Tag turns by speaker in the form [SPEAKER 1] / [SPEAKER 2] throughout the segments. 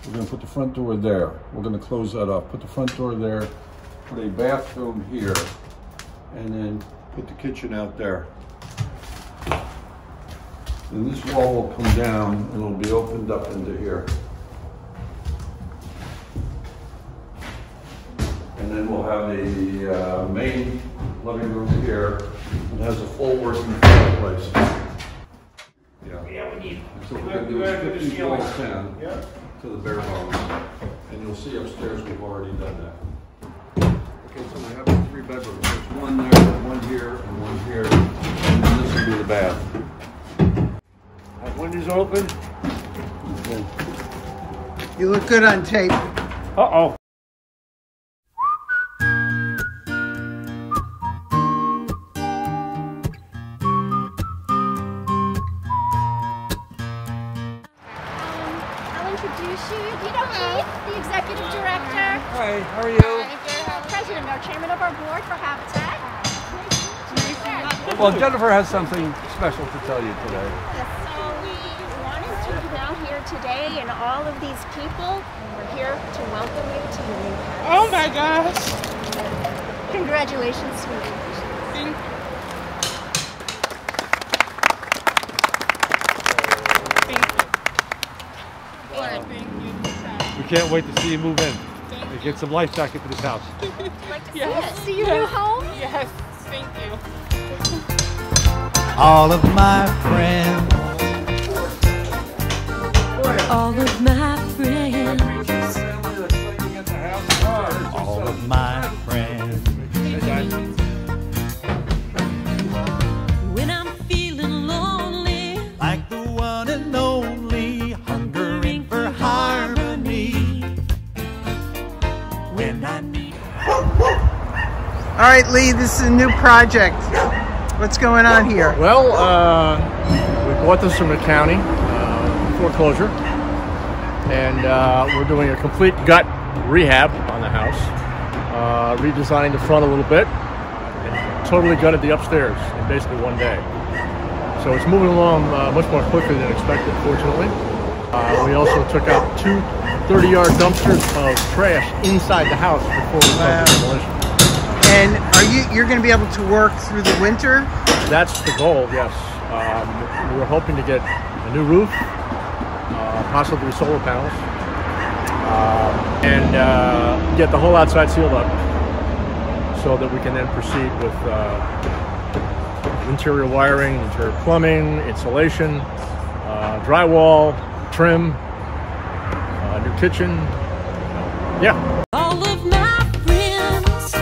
[SPEAKER 1] We're going to put the front door there. We're going to close that off. Put the front door there, put a bathroom here, and then put the kitchen out there. And this wall will come down and it'll be opened up into here. And then we'll have a main living room here. It has a full working fireplace. Yeah, we need. So we're going to do is 50 walls down to the bare bones. And you'll see upstairs we've already done that. Okay, so we have 3 bedrooms. There's one there, one here, and one here. And then this will be the bath. That window's open. Okay.
[SPEAKER 2] You look good on tape.
[SPEAKER 3] Uh-oh.
[SPEAKER 4] Introduce you. Do you know Keith, the executive director?
[SPEAKER 3] Hi, how are you?
[SPEAKER 4] President, our chairman of our board for Habitat.
[SPEAKER 3] Well, Jennifer has something special to tell you today.
[SPEAKER 4] So we wanted to come out here today, and all of these people are here to welcome you to your new house.
[SPEAKER 5] Oh my gosh!
[SPEAKER 4] Congratulations, sweetie.
[SPEAKER 5] Thank you.
[SPEAKER 3] We can't wait to see you move in and get some life back into this house.
[SPEAKER 4] Like to see your new home?
[SPEAKER 5] Yes, thank you.
[SPEAKER 6] All of my friends,
[SPEAKER 7] all of my friends,
[SPEAKER 6] all of my friends.
[SPEAKER 7] when I'm feeling lonely,
[SPEAKER 6] Like the one and only, hungering for harmony. When I need.
[SPEAKER 2] All right, Lee, this is a new project. What's going on here?
[SPEAKER 3] Well, we bought this from the county, foreclosure, and we're doing a complete gut rehab on the house, redesigning the front a little bit, and totally gutted the upstairs in basically one day. So it's moving along much more quickly than expected, fortunately. We also took out 2 30-yard dumpsters of trash inside the house before we started demolition.
[SPEAKER 2] And you're going to be able to work through the winter?
[SPEAKER 3] That's the goal, yes. We were hoping to get a new roof, possibly solar panels, and get the whole outside sealed up so that we can then proceed with interior wiring, interior plumbing, insulation, drywall, trim, new kitchen. Yeah.
[SPEAKER 7] all of my friends,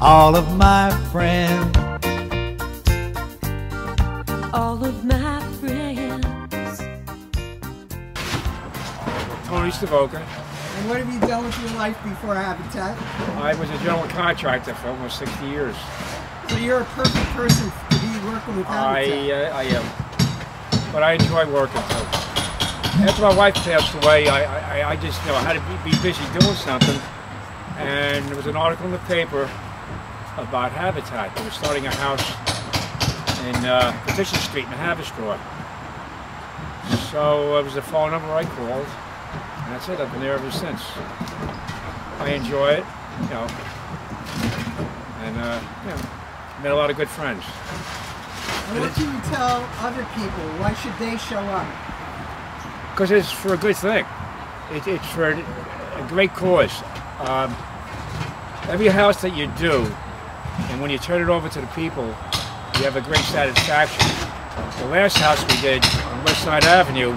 [SPEAKER 6] All of my friends,
[SPEAKER 7] all of my friends.
[SPEAKER 8] Tony Stavoka.
[SPEAKER 2] And what have you done with your life before Habitat?
[SPEAKER 8] I was a general contractor for almost 60 years.
[SPEAKER 2] So you're a perfect person to be working with Habitat.
[SPEAKER 8] I am. But I enjoy working too. After my wife passed away, I just had to be busy doing something. And there was an article in the paper about Habitat. They were starting a house in Petition Street in Haverstraw. So it was the phone number I called. And that's it. I've been there ever since. I enjoy it, and met a lot of good friends.
[SPEAKER 2] And what do you tell other people? Why should they show up?
[SPEAKER 8] Because it's for a good thing. It's for a great cause. Every house that you do, and when you turn it over to the people, you have a great satisfaction. The last house we did on West Side Avenue,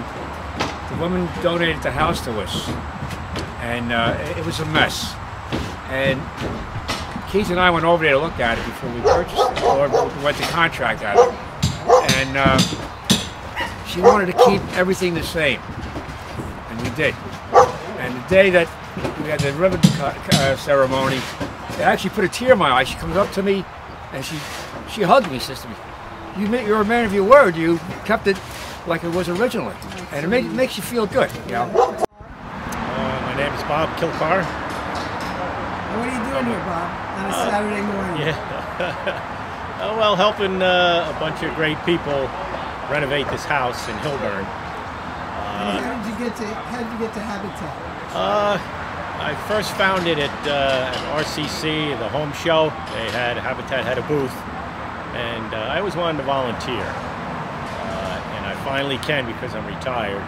[SPEAKER 8] the woman donated the house to us, and it was a mess. And Keith and I went over there to look at it before we purchased it, or went to contract at it. And she wanted to keep everything the same, and we did. And the day that we had the ribbon ceremony, it actually put a tear in my eye. She comes up to me, and she hugged me, says to me, "You're a man of your word. You kept it like it was originally," and it makes you feel good,
[SPEAKER 3] My name is Bob Kilcar.
[SPEAKER 2] And what are you doing here, Bob, on a Saturday morning?
[SPEAKER 9] Yeah. Well, helping a bunch of great people renovate this house in Hillburn.
[SPEAKER 2] How did you how did you get to Habitat?
[SPEAKER 9] I first found it at RCC, the home show. Habitat had a booth, and I always wanted to volunteer. And I finally can because I'm retired.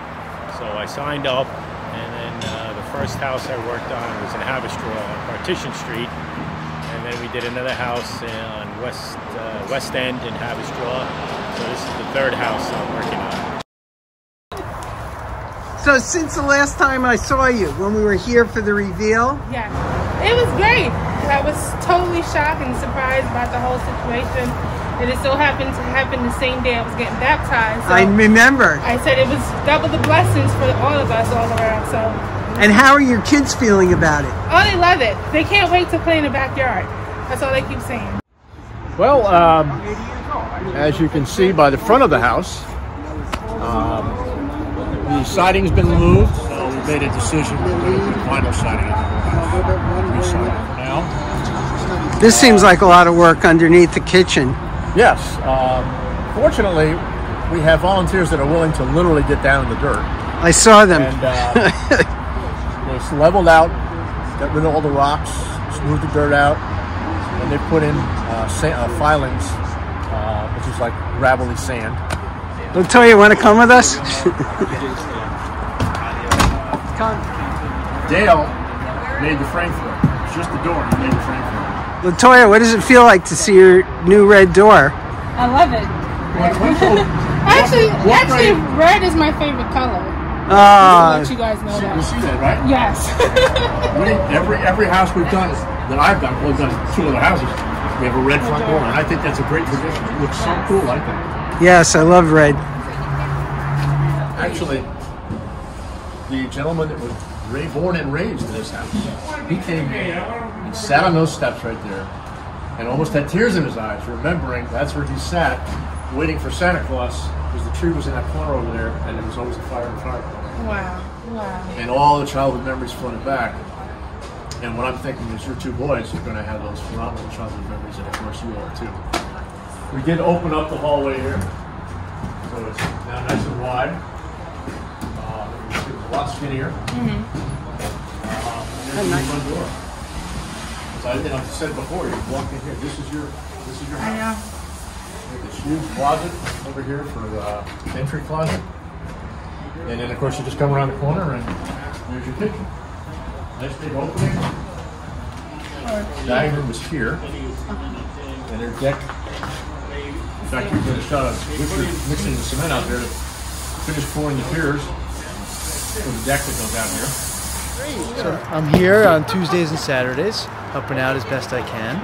[SPEAKER 9] So I signed up, and then the first house I worked on was in Haverstraw on Partition Street. And then we did another house on West End in Haverstraw. So this is the third house I'm working on.
[SPEAKER 2] So since the last time I saw you, when we were here for the reveal?
[SPEAKER 5] Yeah, it was great. I was totally shocked and surprised about the whole situation. And it so happened to happen the same day I was getting baptized. So
[SPEAKER 2] I remember.
[SPEAKER 5] I said it was double the blessings for all of us all around. So.
[SPEAKER 2] And how are your kids feeling about it?
[SPEAKER 5] Oh, they love it. They can't wait to play in the backyard. That's all they keep saying.
[SPEAKER 3] Well, as you can see by the front of the house, the siding's been removed, so we made a decision to do vinyl siding re-siding for now.
[SPEAKER 2] This seems like a lot of work underneath the kitchen.
[SPEAKER 3] Yes. Fortunately, we have volunteers that are willing to literally get down in the dirt.
[SPEAKER 2] I saw them.
[SPEAKER 3] And it's leveled out, got rid of all the rocks, smoothed the dirt out, and they put in filings, which is like gravelly sand.
[SPEAKER 2] Latoya, want to come with us?
[SPEAKER 3] Dale made the frame for it. It's just the door. He made the frame for it.
[SPEAKER 2] Latoya, what does it feel like to see your new red door?
[SPEAKER 5] I love it. Actually, red is my favorite color. Let you guys know that.
[SPEAKER 3] You see that, right?
[SPEAKER 5] Yes.
[SPEAKER 3] every house we've done, that I've done, we've done 2 other houses, we have a red front door, and I think that's a great tradition. It looks so cool, I think.
[SPEAKER 2] Yes, I love red.
[SPEAKER 3] Actually, the gentleman that was born and raised in this house, he came here and sat on those steps right there and almost had tears in his eyes, remembering that's where he sat, waiting for Santa Claus, because the tree was in that corner over there, and there was always a fire in front of it.
[SPEAKER 5] Wow.
[SPEAKER 3] And all the childhood memories flooded back. And what I'm thinking is your 2 boys are going to have those phenomenal childhood memories, and of course you are too. We did open up the hallway here, so it's now nice and wide. It's a lot skinnier. And there's the front door. So I said before, you walk in here. This is your house.
[SPEAKER 5] I know.
[SPEAKER 3] This huge closet over here for the entry closet, and then of course you just come around the corner and there's your kitchen. Nice big opening. Dining room is here, and their deck. In fact, we finished mixing the cement out there to finish pouring the piers for the deck that goes out here.
[SPEAKER 10] So I'm here on Tuesdays and Saturdays, helping out as best I can,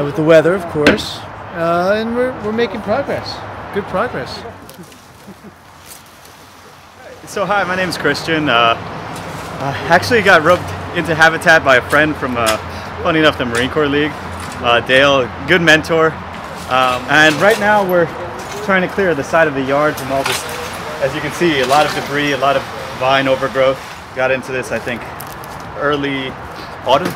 [SPEAKER 10] with the weather, of course, and we're making progress. Good progress.
[SPEAKER 11] So hi, my name is Christian. I actually got roped into Habitat by a friend from, funny enough, the Marine Corps League. Dale, good mentor. And right now we're trying to clear the side of the yard from all this, as you can see, a lot of debris, a lot of vine overgrowth. Got into this, I think, early autumn.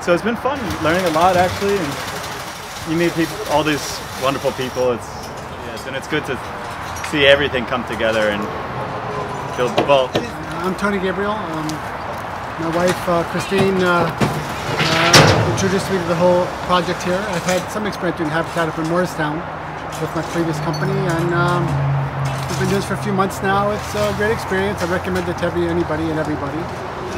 [SPEAKER 11] So it's been fun, learning a lot actually, and you meet people, all these wonderful people. And it's good to see everything come together and build. Well,
[SPEAKER 12] I'm Tony Gabriel. My wife Christine introduced me to the whole project here. I've had some experience doing Habitat up in Morristown with my previous company, and we've been doing this for a few months now. It's a great experience. I recommend it to anybody and everybody.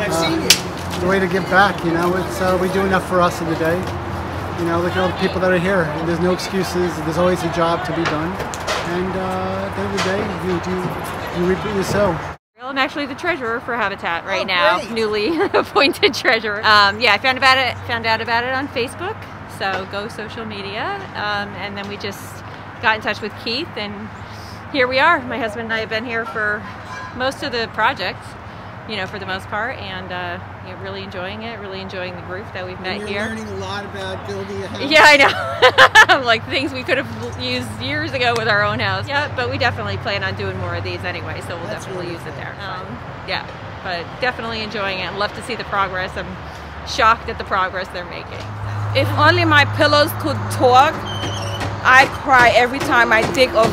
[SPEAKER 2] I've seen it.
[SPEAKER 12] The way to give back, you know. It's we do enough for us in the day. You know, look at all the people that are here. And there's no excuses. There's always a job to be done. And at the end of the day, you reap what you sow.
[SPEAKER 13] I'm actually the treasurer for Habitat right now, newly appointed treasurer. Yeah, I found out about it on Facebook, so go social media, and then we just got in touch with Keith, and here we are. My husband and I have been here for most of the project, you know, for the most part, and you know, really enjoying it, really enjoying the group that we've met here.
[SPEAKER 2] You're learning a lot about building a house.
[SPEAKER 13] Yeah, I know. Like things we could have used years ago with our own house. Yeah, but we definitely plan on doing more of these anyway, so we'll definitely use it there. Yeah, but definitely enjoying it. Love to see the progress. I'm shocked at the progress they're making.
[SPEAKER 14] If only my pillows could talk, I cry every time I think of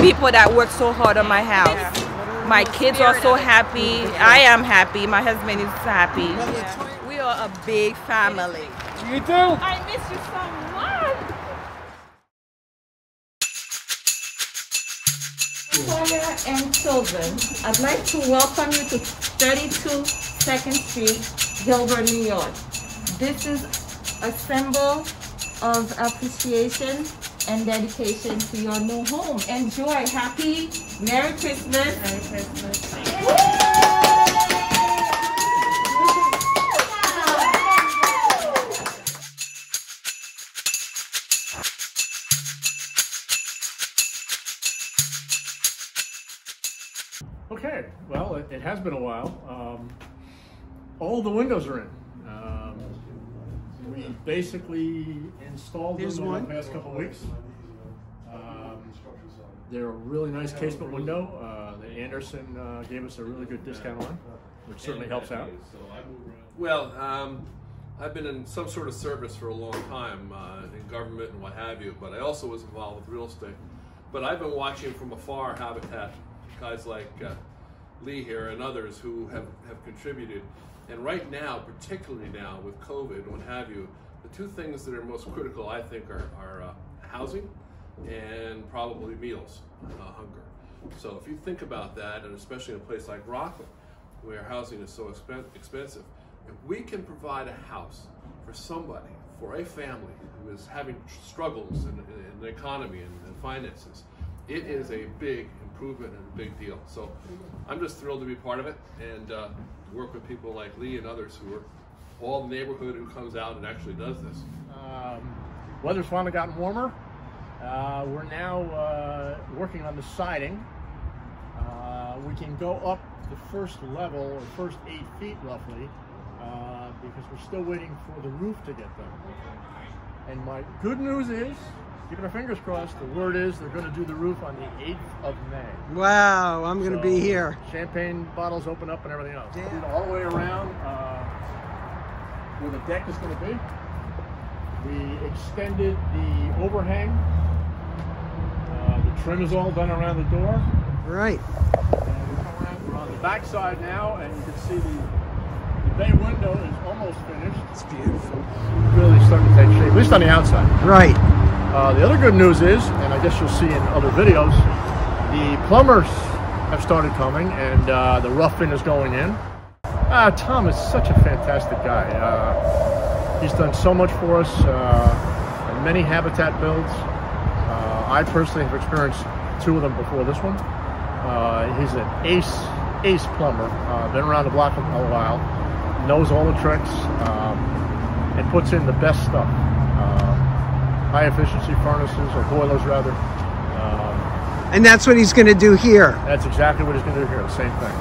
[SPEAKER 14] people that work so hard on my house. My kids are so happy. I am happy. My husband is happy. Yeah. We are a big family.
[SPEAKER 3] You too?
[SPEAKER 14] I miss you so much. Victoria and children, I'd like to welcome you to 32 2nd Street, Hillburn, New York. This is a symbol of appreciation and dedication to your new home. Enjoy. Happy Merry Christmas. Merry Christmas.
[SPEAKER 3] Okay, well, it has been a while. All the windows are in. We basically installed them in the past couple of weeks. They're a really nice casement window. The Anderson gave us a really good discount on, which certainly helps out.
[SPEAKER 1] Well, I've been in some sort of service for a long time, in government and what have you, but I also was involved with real estate. But I've been watching from afar Habitat, guys like Lee here and others who have contributed. And right now, particularly now with COVID and what have you, the two things that are most critical, I think, are housing and probably meals, hunger. So if you think about that, and especially in a place like Rockland, where housing is so expensive, if we can provide a house for somebody, for a family who is having struggles in the economy and finances, it is a big improvement and a big deal. So I'm just thrilled to be part of it and work with people like Lee and others who are all the neighborhood who comes out and actually does this.
[SPEAKER 3] Weather's finally gotten warmer. We're now working on the siding. We can go up the first level, or first 8 feet roughly, because we're still waiting for the roof to get done. And my good news is, keeping our fingers crossed, the word is they're going to do the roof on the 8th of May.
[SPEAKER 2] Wow, I'm going to be here.
[SPEAKER 3] Champagne bottles open up and everything else. All the way around where the deck is going to be. We extended the overhang. The trim is all done around the door.
[SPEAKER 2] Right.
[SPEAKER 3] We're on the back side now, and you can see the bay window is almost finished.
[SPEAKER 2] It's beautiful.
[SPEAKER 3] Really starting to take shape, at least on the outside.
[SPEAKER 2] Right.
[SPEAKER 3] The other good news is, and I guess you'll see in other videos, the plumbers have started coming, and the rough-in is going in. Tom is such a fantastic guy. He's done so much for us in many Habitat builds. I personally have experienced 2 of them before this one. He's an ace plumber, been around the block a while, knows all the tricks, and puts in the best stuff. High efficiency furnaces, or boilers rather.
[SPEAKER 2] And that's what he's going to do here.
[SPEAKER 3] That's exactly what he's going to do here, the same thing.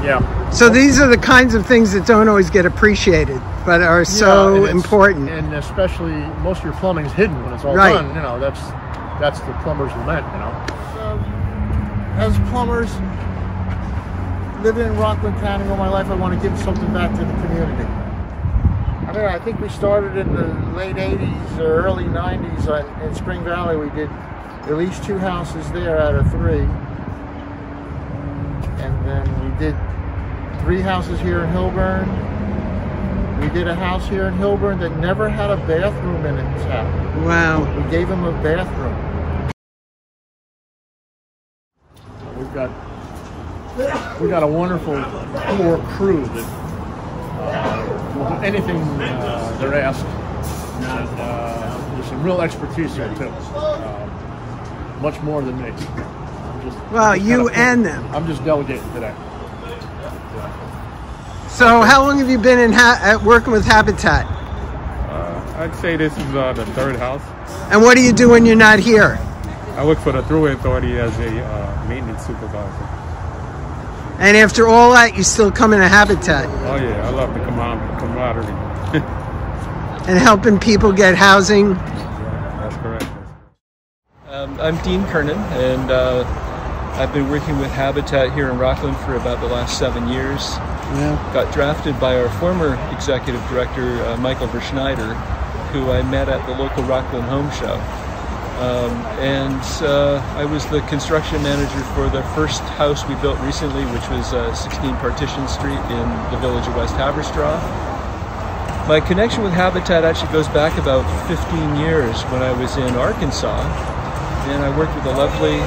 [SPEAKER 3] Yeah.
[SPEAKER 2] So these are the kinds of things that don't always get appreciated, but are so important.
[SPEAKER 3] And especially, most of your plumbing's hidden when it's all done. You know, that's the plumber's lament, you know.
[SPEAKER 12] As plumbers, living in Rockland County all my life, I want to give something back to the community. I think we started in the late 80s or early 90s in Spring Valley. We did at least 2 houses there out of 3. And then we did 3 houses here in Hillburn. We did a house here in Hillburn that never had a bathroom in its house.
[SPEAKER 2] Wow.
[SPEAKER 12] We gave him a bathroom.
[SPEAKER 3] We've got a wonderful core crew that will do anything they're asked. And there's some real expertise here too. Much more than me.
[SPEAKER 2] Well, you and them.
[SPEAKER 3] I'm just delegating today.
[SPEAKER 2] So how long have you been working with Habitat?
[SPEAKER 15] I'd say this is the 3rd house.
[SPEAKER 2] And what do you do when you're not here?
[SPEAKER 15] I work for the Thruway Authority as a maintenance supervisor.
[SPEAKER 2] And after all that, you still come into Habitat?
[SPEAKER 15] Oh yeah, I love the camaraderie.
[SPEAKER 2] And helping people get housing?
[SPEAKER 15] Yeah, that's correct.
[SPEAKER 16] I'm Dean Kernan, and I've been working with Habitat here in Rockland for about the last 7 years.
[SPEAKER 2] Yeah.
[SPEAKER 16] Got drafted by our former executive director, Michael Verschneider, who I met at the local Rockland Home Show. I was the construction manager for the first house we built recently, which was 16 Partition Street in the village of West Haverstraw. My connection with Habitat actually goes back about 15 years when I was in Arkansas, and I worked with a lovely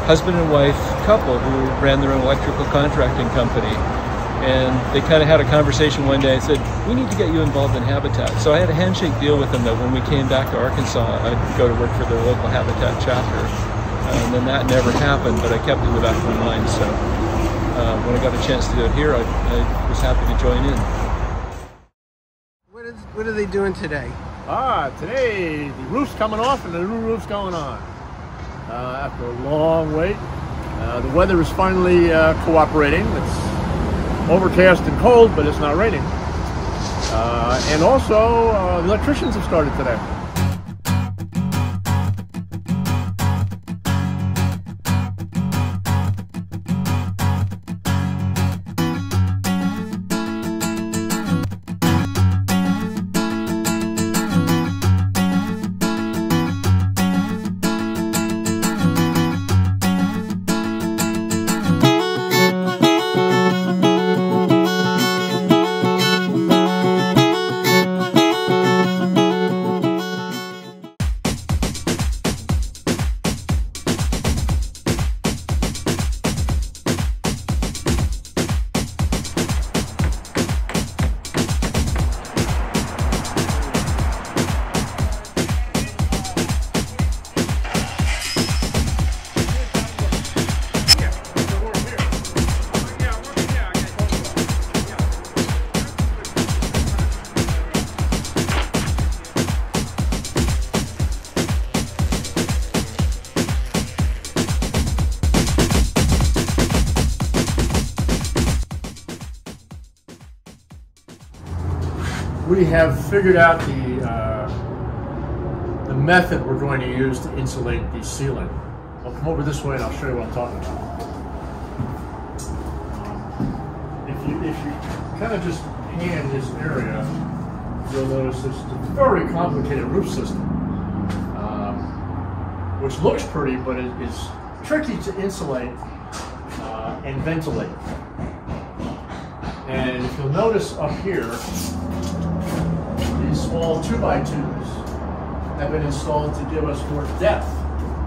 [SPEAKER 16] husband and wife couple who ran their own electrical contracting company. And they kind of had a conversation one day and said, we need to get you involved in Habitat. So I had a handshake deal with them that when we came back to Arkansas, I'd go to work for their local Habitat chapter. And then that never happened, but I kept it in the back of my mind. So when I got a chance to do it here, I was happy to join in.
[SPEAKER 2] What are they doing today?
[SPEAKER 3] Today the roof's coming off and the new roof's going on. After a long wait, the weather is finally cooperating. It's overcast and cold, but it's not raining. And also, the electricians have started today. We have figured out the method we're going to use to insulate the ceiling. I'll come over this way and I'll show you what I'm talking about. If you kind of just pan this area, you'll notice this is a very complicated roof system, which looks pretty, but it is tricky to insulate and ventilate. And if you'll notice up here, these small 2x2s have been installed to give us more depth.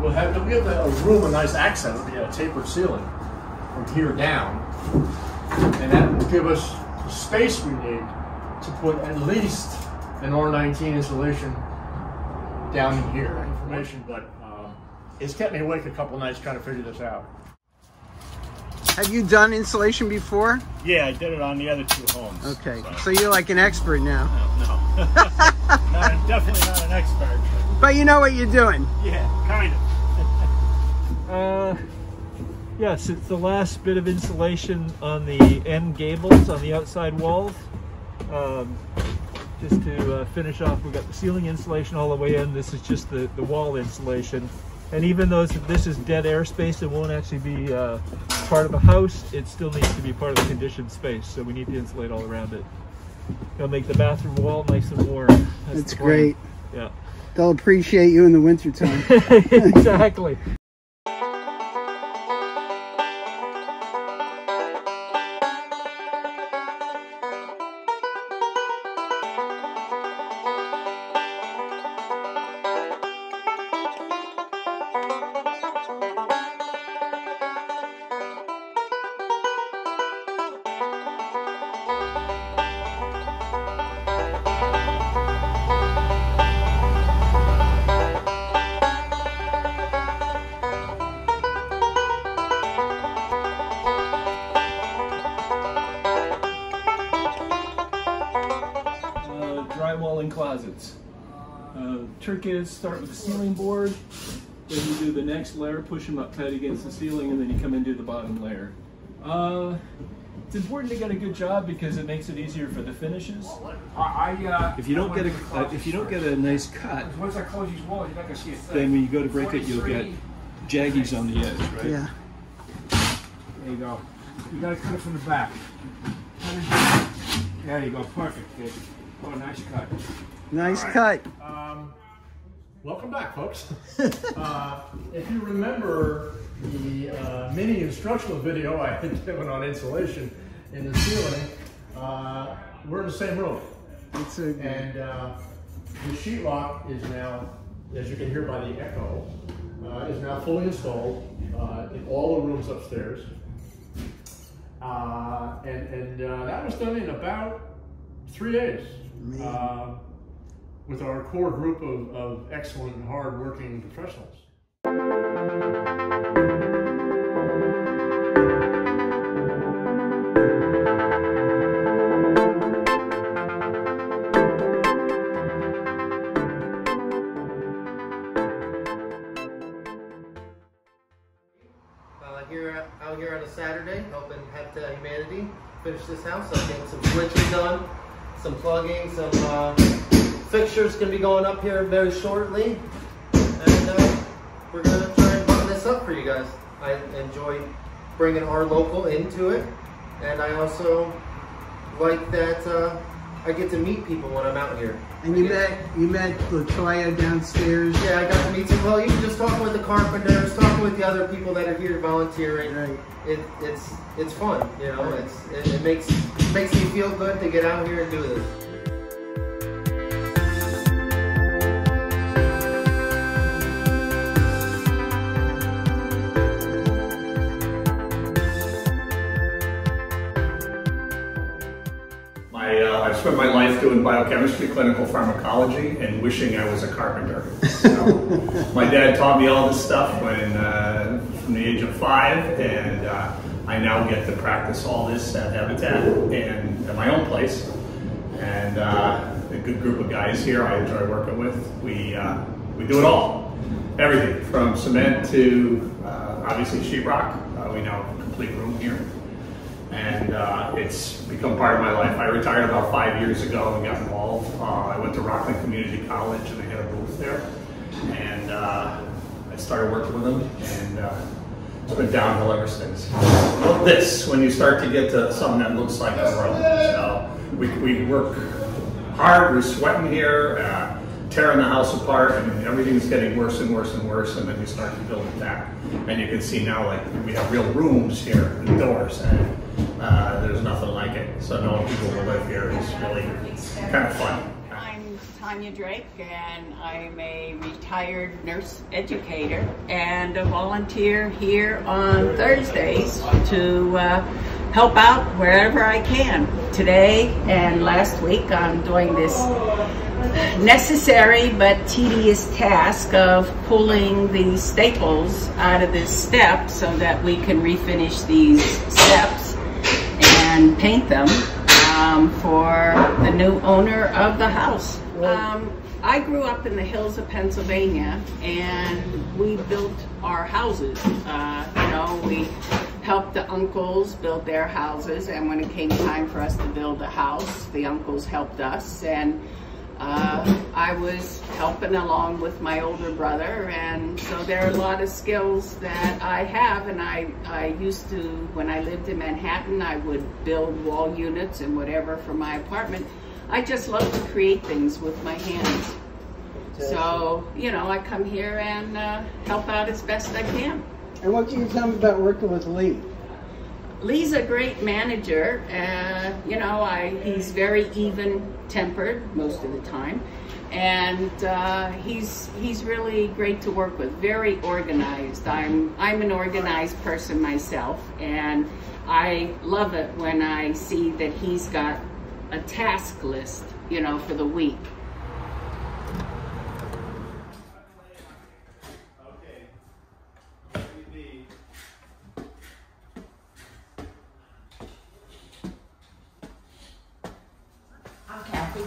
[SPEAKER 3] We'll have a room, a nice accent, it'll be a tapered ceiling from here down. And that will give us the space we need to put at least an R19 insulation down in here. Information, but it's kept me awake a couple nights trying to figure this out.
[SPEAKER 2] Have you done insulation before?
[SPEAKER 9] Yeah, I did it on the other two homes.
[SPEAKER 2] Okay, so you're like an expert now.
[SPEAKER 9] No. Definitely not an expert.
[SPEAKER 2] But you know what you're doing.
[SPEAKER 9] Yeah, kind of. Yes, it's the last bit of insulation on the end gables, on the outside walls. Just to finish off, we've got the ceiling insulation all the way in. This is just the wall insulation. And even though this is dead airspace, it won't actually be part of the house, it still needs to be part of the conditioned space, so we need to insulate all around it. It'll make the bathroom wall nice and warm.
[SPEAKER 2] That's great.
[SPEAKER 9] Yeah.
[SPEAKER 2] They'll appreciate you in the wintertime.
[SPEAKER 9] Exactly. Drywall and closets. Trick is start with the ceiling board, then you do the next layer, push them up tight against the ceiling, and then you come and do the bottom layer. It's important to get a good job because it makes it easier for the finishes. If you don't get a nice cut,
[SPEAKER 8] once I close these walls, you're not gonna see a thing.
[SPEAKER 16] then when you go to break it, you'll get jaggies on the edge, right?
[SPEAKER 2] Yeah.
[SPEAKER 8] There you go. You gotta cut it from the back. There you go, perfect. Oh, nice cut.
[SPEAKER 2] Nice cut.
[SPEAKER 3] Welcome back, folks. If you remember the mini instructional video I had given on insulation in the ceiling, we're in the same room. And the sheetrock is now, as you can hear by the echo, is now fully installed in all the rooms upstairs. And that was done in about 3 days with our core group of excellent and hard-working professionals.
[SPEAKER 17] Out here on a Saturday, helping Habitat Humanity finish this house. I'm getting some switching done, some plugging, some fixtures going to be going up here very shortly, and we're going to try and button this up for you guys. I enjoy bringing our local into it, and I also like that I get to meet people when I'm out here.
[SPEAKER 2] And you met Latoya downstairs?
[SPEAKER 17] Yeah, I got to meet some, well, you can just talk with the carpenters, talking with the other people that are here volunteering.
[SPEAKER 2] Right.
[SPEAKER 17] It's fun, you know, right. It makes me feel good to get out here and do this.
[SPEAKER 18] I spent my life doing biochemistry, clinical pharmacology, and wishing I was a carpenter. So, my dad taught me all this stuff when, from the age of 5, and I now get to practice all this at Habitat and at my own place. And a good group of guys here I enjoy working with. We do it all. Everything from cement to obviously sheetrock. We now have a complete room here. And it's become part of my life. I retired about 5 years ago and got involved. I went to Rockland Community College and they had a booth there. And I started working with them, and it's been downhill ever since. Well, this, when you start to get to something that looks like a road. So we work hard, we're sweating here, tearing the house apart, and everything's getting worse and worse and worse, and then you start to build it back. And you can see now, like, we have real rooms here and doors, and there's nothing like it. So knowing people will live here is really kind of fun.
[SPEAKER 19] I'm Tanya Drake, and I'm a retired nurse educator and a volunteer here on Thursdays to help out wherever I can. Today and last week I'm doing this necessary but tedious task of pulling the staples out of this step so that we can refinish these steps and paint them for the new owner of the house. I grew up in the hills of Pennsylvania, and we built our houses. You know, we helped the uncles build their houses, and when it came time for us to build a house, the uncles helped us, and I was helping along with my older brother, and so there are a lot of skills that I have, and I used to, when I lived in Manhattan, I would build wall units and whatever for my apartment. I just love to create things with my hands. So, you know, I come here and help out as best I can.
[SPEAKER 2] And what can you tell me about working with Lee?
[SPEAKER 19] Lee's a great manager. You know, he's very even-tempered most of the time, and he's really great to work with. Very organized. I'm an organized person myself, and I love it when I see that he's got a task list, you know, for the week.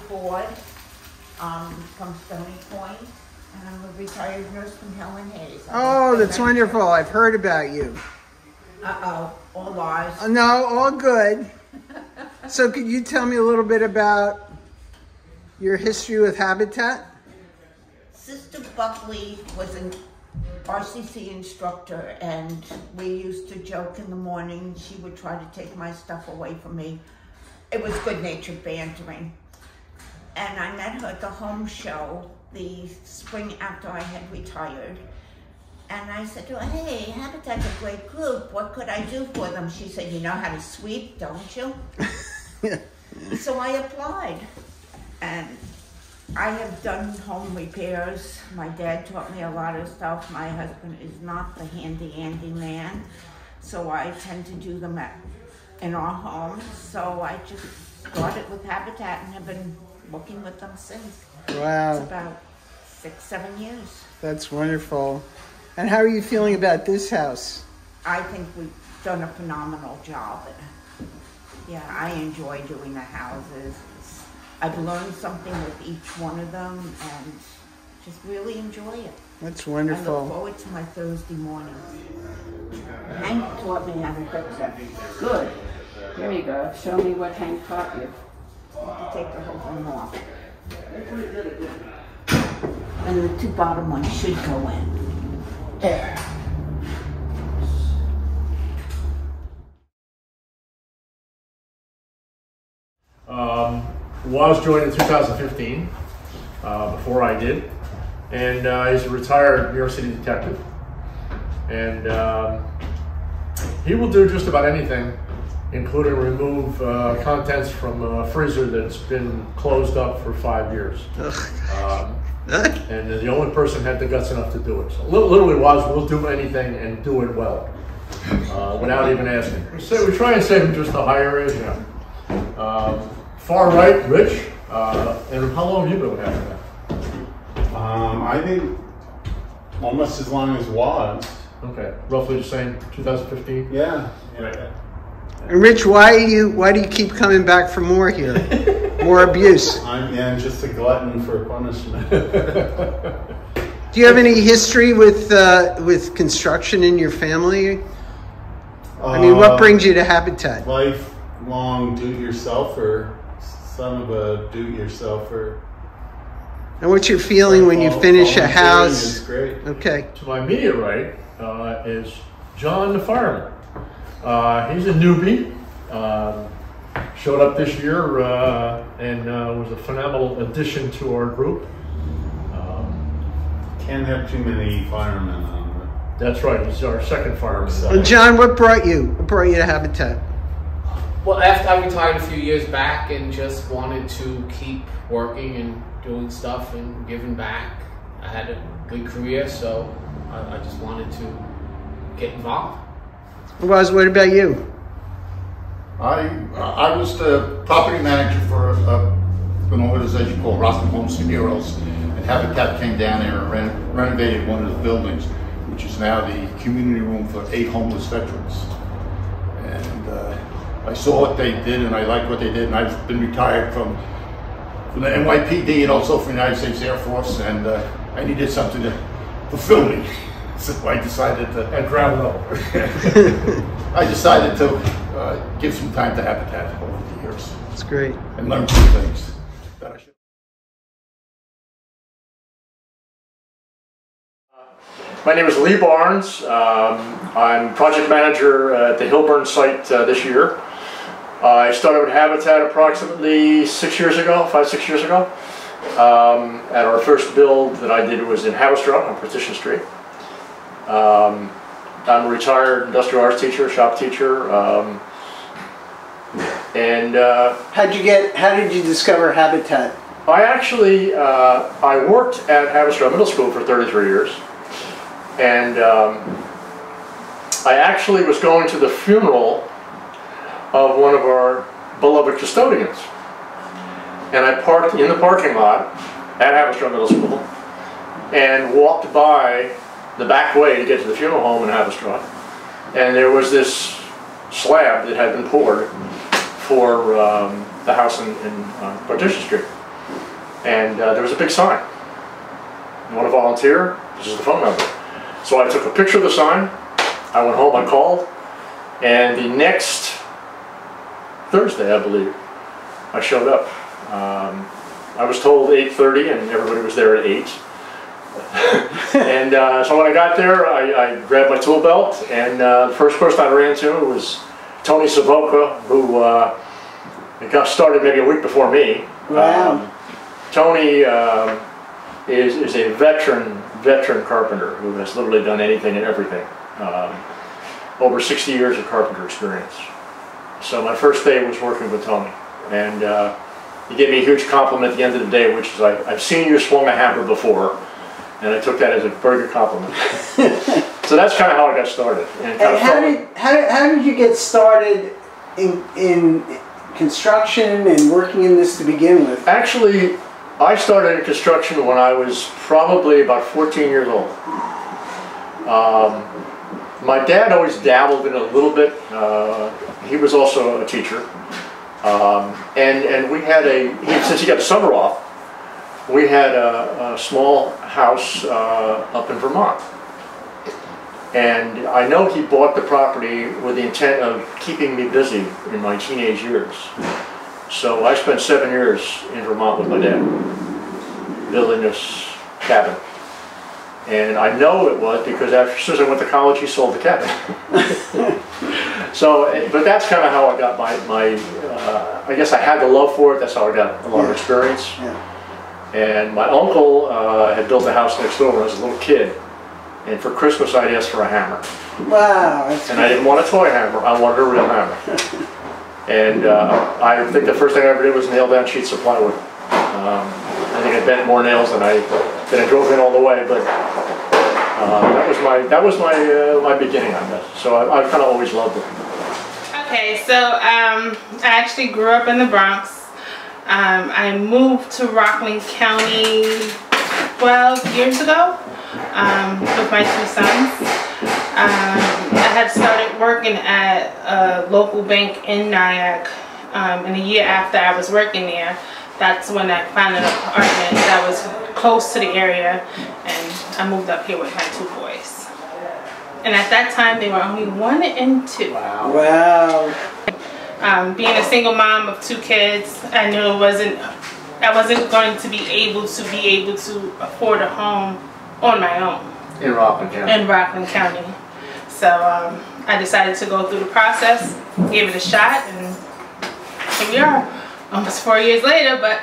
[SPEAKER 20] Ford, from Stony Point, and I'm a retired nurse from Helen Hayes.
[SPEAKER 2] Oh, that's wonderful. I've heard about you.
[SPEAKER 20] Uh-oh, all lies.
[SPEAKER 2] No, all good. So could you tell me a little bit about your history with Habitat?
[SPEAKER 20] Sister Buckley was an RCC instructor, and we used to joke in the morning. She would try to take my stuff away from me. It was good-natured bantering. And I met her at the home show the spring after I had retired. And I said to her, hey, Habitat's a great group. What could I do for them? She said, you know how to sweep, don't you? So I applied. And I have done home repairs. My dad taught me a lot of stuff. My husband is not the handy man. So I tend to do them in our homes. So I just started with Habitat and have been working with them since.
[SPEAKER 2] Wow.
[SPEAKER 20] It's about 6-7 years.
[SPEAKER 2] That's wonderful. And how are you feeling about this house?
[SPEAKER 20] I think we've done a phenomenal job. Yeah, I enjoy doing the houses. I've learned something with each one of them and just really enjoy it.
[SPEAKER 2] That's
[SPEAKER 20] I
[SPEAKER 2] wonderful.
[SPEAKER 20] look forward to my Thursday mornings. Hank taught me how to fix it. Good. Here you go. Show me what Hank taught you. Take the whole thing off. And the 2 bottom ones should go in. There.
[SPEAKER 3] Was joined in 2015, before I did, and he's a retired New York City detective, and he will do just about anything, including remove contents from a freezer that's been closed up for 5 years. And the only person had the guts enough to do it. So literally will do anything and do it well, without even asking. So we try and save him just the higher age, far right, Rich, and how long have you been with Habitat?
[SPEAKER 21] I think almost as long as was.
[SPEAKER 3] Okay, roughly the same, 2015?
[SPEAKER 21] Yeah.
[SPEAKER 3] Right.
[SPEAKER 2] And Rich, why do you keep coming back for more here? More abuse?
[SPEAKER 21] I'm just a glutton for punishment.
[SPEAKER 2] Do you have any history with construction in your family? I mean, what brings you to Habitat?
[SPEAKER 21] Lifelong do-it-yourselfer, son of a do-it-yourselfer.
[SPEAKER 2] And what's your feeling when you finish a house?
[SPEAKER 21] Is great.
[SPEAKER 2] Okay.
[SPEAKER 3] To my immediate right is John the fireman. He's a newbie. Showed up this year and was a phenomenal addition to our group.
[SPEAKER 21] Can't have too many firemen on.
[SPEAKER 3] That's right. He's our second fireman.
[SPEAKER 2] And John, what brought you to Habitat?
[SPEAKER 22] Well, after I retired a few years back and just wanted to keep working and doing stuff and giving back. I had a good career, so I just wanted to get involved.
[SPEAKER 2] Woz, what about you?
[SPEAKER 23] I was the property manager for an organization called Rockland Homes for Heroes, and Habitat came down there and renovated one of the buildings, which is now the community room for 8 homeless veterans. And I saw what they did, and I liked what they did, and I've been retired from the NYPD and also from the United States Air Force, and I needed something to fulfill me. So I decided to,
[SPEAKER 3] at ground level,
[SPEAKER 23] I decided to give some time to Habitat over the years.
[SPEAKER 2] That's great.
[SPEAKER 23] And learn some things that I should.
[SPEAKER 3] My name is Lee Barnes. I'm project manager at the Hillburn site this year. I started with Habitat approximately 6 years ago, 5-6 years ago. At our first build that I did was in Haverstraw on Partition Street. I'm a retired industrial arts teacher, shop teacher, and
[SPEAKER 2] how did you discover Habitat?
[SPEAKER 3] I actually I worked at Haverstraw Middle School for 33 years, and I actually was going to the funeral of one of our beloved custodians, and I parked in the parking lot at Haverstraw Middle School and walked by the back way to get to the funeral home in Haverstraw, and there was this slab that had been poured for the house in Partition Street, and there was a big sign. You want to volunteer? This is the phone number. So I took a picture of the sign, I went home, I called, and the next Thursday, I believe, I showed up. I was told 8:30 and everybody was there at 8. And so when I got there, I grabbed my tool belt, and the first person I ran to was Tony Savoca, who got started maybe a week before me.
[SPEAKER 2] Wow.
[SPEAKER 3] Tony is a veteran carpenter who has literally done anything and everything. Over 60 years of carpenter experience. So my first day was working with Tony, and he gave me a huge compliment at the end of the day, which is I've seen you swung a hammer before, and I took that as a very good compliment. So that's kind of how I got started.
[SPEAKER 2] And how did you get started in construction and working in this to begin with?
[SPEAKER 3] Actually, I started in construction when I was probably about 14 years old. My dad always dabbled in it a little bit. He was also a teacher. And we had since he got the summer off, we had a small house up in Vermont. And I know he bought the property with the intent of keeping me busy in my teenage years. So I spent 7 years in Vermont with my dad, building this cabin. And I know it was because as soon as I went to college, he sold the cabin. So, but that's kind of how I got I guess I had the love for it. That's how I got a lot of experience. And my uncle had built a house next door when I was a little kid. And for Christmas, I'd asked for a hammer.
[SPEAKER 2] Wow.
[SPEAKER 3] And I didn't want a toy hammer. I wanted a real hammer. And I think the first thing I ever did was nail down sheets of plywood. I think I bent more nails than I drove in all the way, but that was my beginning on this. So I've kind of always loved it.
[SPEAKER 5] Okay, so I actually grew up in the Bronx. I moved to Rockland County 12 years ago with my 2 sons. I had started working at a local bank in Nyack, and a year after I was working there, that's when I found an apartment that was close to the area, and I moved up here with my 2 boys. And at that time, they were only 1 and 2.
[SPEAKER 2] Wow.
[SPEAKER 5] Being a single mom of 2 kids, I knew I wasn't going to be able to afford a home on my own.
[SPEAKER 3] In Rockland County.
[SPEAKER 5] In Rockland County. So I decided to go through the process, gave it a shot, and here we are. Almost 4 years later, but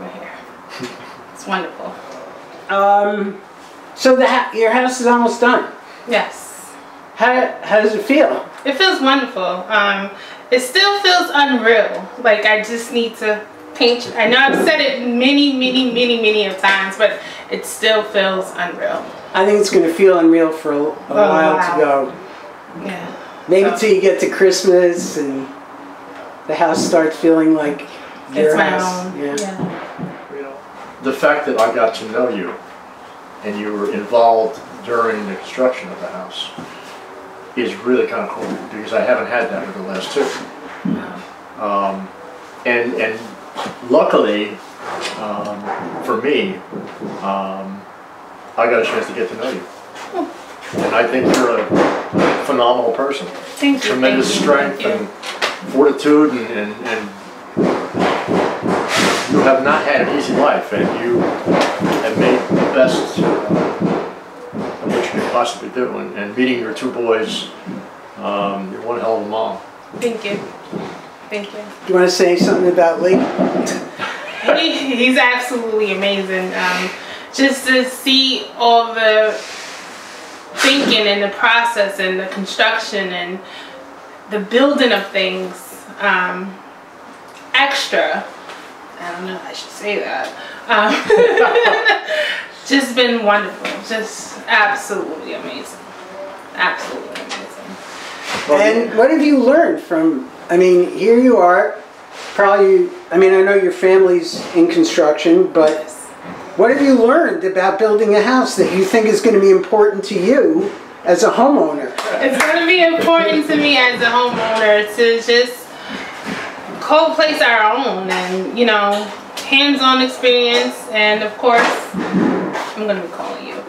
[SPEAKER 5] we're here. It's wonderful.
[SPEAKER 2] So your house is almost done?
[SPEAKER 5] Yes.
[SPEAKER 2] How does it feel?
[SPEAKER 5] It feels wonderful. It still feels unreal. Like I just need to paint. I know I've said it many of times, but it still feels unreal.
[SPEAKER 2] I think it's going to feel unreal for a while to go.
[SPEAKER 5] Yeah.
[SPEAKER 2] Maybe till you get to Christmas and the house starts feeling like your house.
[SPEAKER 5] Own. Yeah.
[SPEAKER 3] The fact that I got to know you and you were involved during the construction of the house is really kind of cool because I haven't had that with the last 2. And luckily for me, I got a chance to get to know you. And I think you're a phenomenal person.
[SPEAKER 5] Thank you.
[SPEAKER 3] Tremendous strength and fortitude, and you have not had an easy life, and you have made the best of what you could possibly do. And meeting your 2 boys, you're one hell of a mom.
[SPEAKER 5] Thank you. Thank you.
[SPEAKER 2] Do you want to say something about Lee?
[SPEAKER 5] He's absolutely amazing. Just to see all the thinking and the process and the construction and the building of things extra. I don't know if I should say that. Just been wonderful. Just absolutely amazing. Absolutely amazing.
[SPEAKER 2] And what have you learned from, I mean, here you are, probably, I mean, I know your family's in construction, but what have you learned about building a house that you think is going to be important to you as a homeowner?
[SPEAKER 5] It's going to be important to me as a homeowner to just co-place our own and, you know, hands-on experience, and of course, I'm going to be calling you.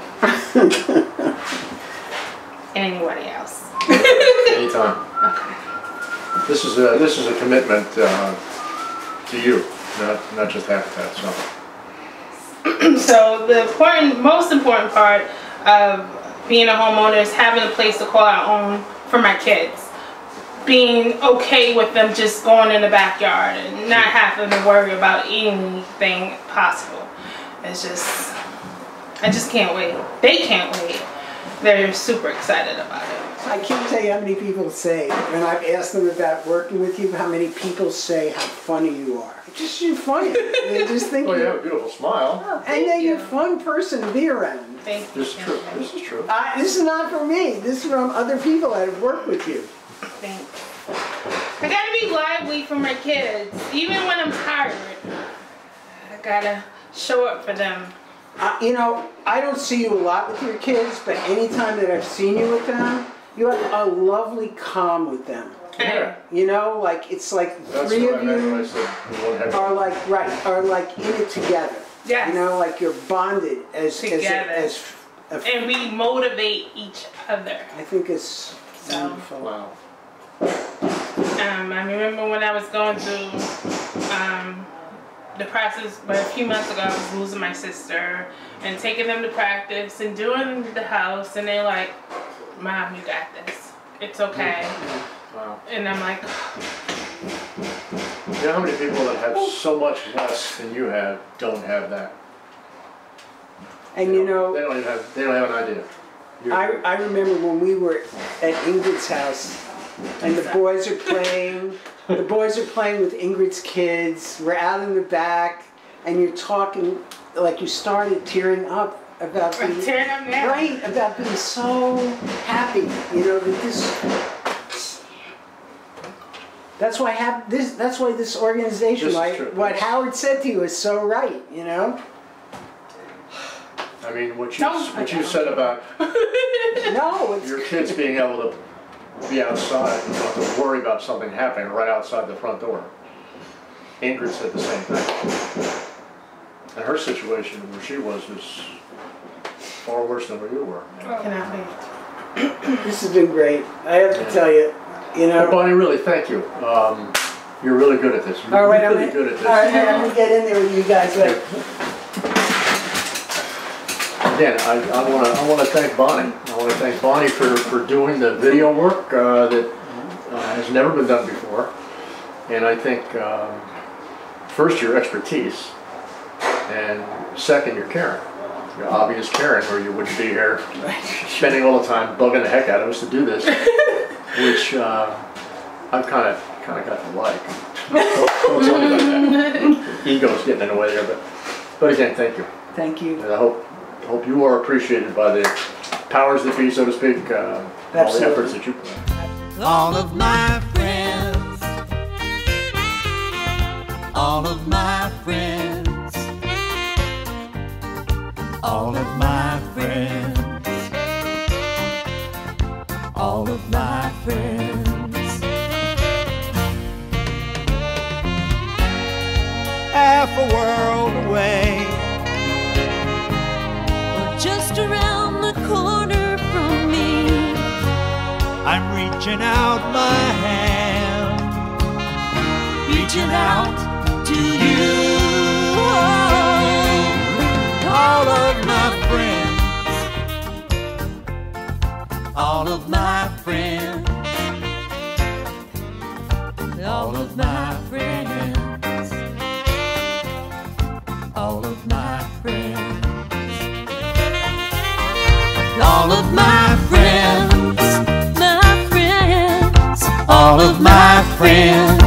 [SPEAKER 5] And anybody else.
[SPEAKER 3] Anytime. Okay. This is a commitment to you, not just Habitat.
[SPEAKER 5] So the most important part of being a homeowner is having a place to call our own for my kids. Being okay with them just going in the backyard and not having to worry about anything possible. it's just, I just can't wait. They can't wait. They're super excited about it.
[SPEAKER 2] I can't tell you how many people say, when I've asked them about working with you, how many people say how funny you are. Just you're funny. They just think
[SPEAKER 3] well, you have a beautiful smile.
[SPEAKER 2] Oh, and then you're a fun person to be around.
[SPEAKER 5] Thank you.
[SPEAKER 3] This is true. This is true.
[SPEAKER 2] This is not from me. This is from other people that have worked with you.
[SPEAKER 5] Thanks. I gotta be lively for my kids. Even when I'm tired, I gotta show up for them.
[SPEAKER 2] You know, I don't see you a lot with your kids, but anytime that I've seen you with them, you have a lovely calm with them.
[SPEAKER 3] Yeah.
[SPEAKER 2] You know, like it's like
[SPEAKER 3] That's
[SPEAKER 2] three
[SPEAKER 3] what
[SPEAKER 2] of
[SPEAKER 3] I meant
[SPEAKER 2] you
[SPEAKER 3] when I said we won't have
[SPEAKER 2] are like are like in it together.
[SPEAKER 5] Yes.
[SPEAKER 2] You know, like you're bonded as
[SPEAKER 5] Together. And we motivate each other.
[SPEAKER 2] I think it's wonderful.
[SPEAKER 3] Wow.
[SPEAKER 5] I remember when I was going through the process, but a few months ago I was losing my sister and taking them to practice and doing the house, and they're like, Mom, you got this. It's okay.
[SPEAKER 3] Wow.
[SPEAKER 5] And I'm like,
[SPEAKER 3] You know how many people that have so much less than you have don't have that?
[SPEAKER 2] And you know,
[SPEAKER 3] they don't have an idea.
[SPEAKER 2] I remember when we were at Ingrid's house, and the boys are playing. The boys are playing with Ingrid's kids. We're out in the back, and you're talking like you started tearing up about being
[SPEAKER 5] tearing up now.
[SPEAKER 2] Right, about being so happy. You know that this. That's why That's why this organization,
[SPEAKER 3] This is
[SPEAKER 2] like
[SPEAKER 3] true.
[SPEAKER 2] what Howard said to you, is so right. You know.
[SPEAKER 3] I mean, what you said about your kids being able to be outside and not to worry about something happening right outside the front door. Ingrid said the same thing. And her situation where she was far worse than where you were.
[SPEAKER 2] This has been great. I have to tell you, you know.
[SPEAKER 3] Well, Bonnie, really, thank you. You're really good at this. You're
[SPEAKER 2] All right,
[SPEAKER 3] really good at this.
[SPEAKER 2] All right, I'm gonna get in there with you guys.
[SPEAKER 3] Again, I want to thank Bonnie. I want to thank Bonnie for doing the video work that has never been done before. And I think first your expertise, and second your caring. Your obvious caring, or you wouldn't be here spending all the time bugging the heck out of us to do this, which I've kind of got to like. Don't tell me about that. Ego's getting in the way there, but again, thank you.
[SPEAKER 2] Thank you.
[SPEAKER 3] And I hope you are appreciated by the powers that be, so to speak, all the efforts that you put in.
[SPEAKER 4] All of my friends, all of my friends, all of my friends, all of my friends. Half a world away, just around the corner from me, I'm reaching out my hand, reaching out to you. All of my friends, all of my friends, all of my friends, all of my friends. All of my friends, all of my friends.